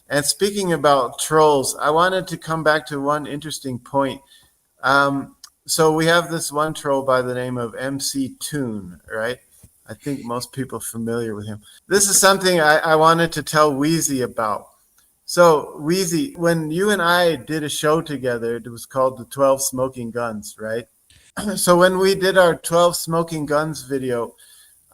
And speaking about trolls, I wanted to come back to one interesting point. So we have this one troll by the name of MC Toon, right? I think most people are familiar with him. This is something I wanted to tell Wheezy about. So, Wheezy, when you and I did a show together, it was called the 12 Smoking Guns, right? So when we did our 12 Smoking Guns video,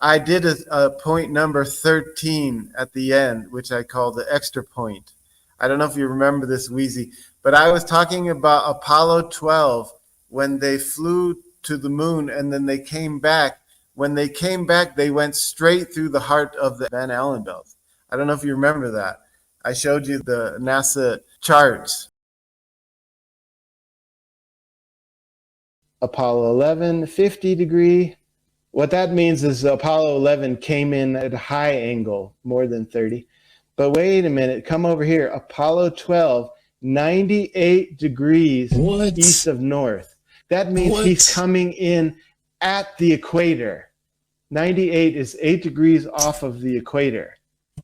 I did a point number 13 at the end, which I call the extra point. I don't know if you remember this, Wheezy, but I was talking about Apollo 12 when they flew to the moon and then they came back. When they came back, they went straight through the heart of the Van Allen belt. I don't know if you remember that. I showed you the NASA charts. Apollo 11, 50 degree. What that means is Apollo 11 came in at a high angle, more than 30. But wait a minute, come over here. Apollo 12, 98 degrees east of north. That means he's coming in at the equator. 98 is 8 degrees off of the equator.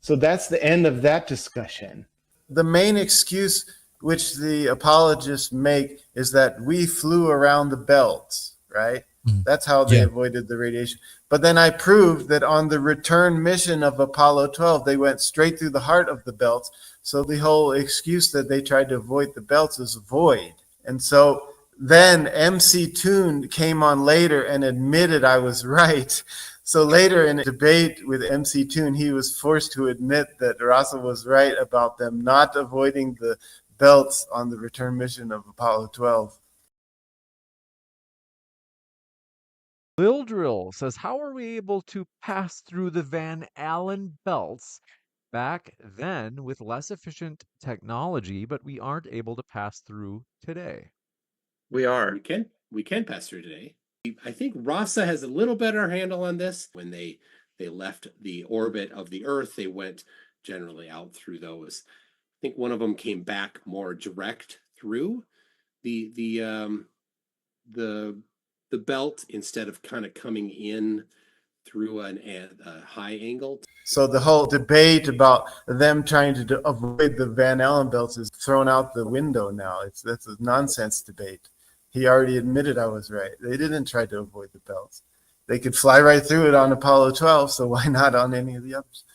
So that's the end of that discussion. The main excuse which the apologists make is that we flew around the belts, right? That's how they avoided the radiation. But then I proved that on the return mission of Apollo 12, they went straight through the heart of the belts. So the whole excuse that they tried to avoid the belts is void. And so then MC Toon came on later and admitted I was right. So later in a debate with MC Toon, he was forced to admit that Rasa was right about them not avoiding the belts on the return mission of Apollo 12. Lil Drill says, how are we able to pass through the Van Allen belts back then with less efficient technology, but we aren't able to pass through today? We are. We can pass through today. I think Rasa has a little better handle on this. When they left the orbit of the Earth, they went generally out through those. I think one of them came back more direct through the belt instead of kind of coming in through a high angle. So the whole debate about them trying to avoid the Van Allen belts is thrown out the window now. That's a nonsense debate. He already admitted I was right. They didn't try to avoid the belts. They could fly right through it on Apollo 12, so why not on any of the others?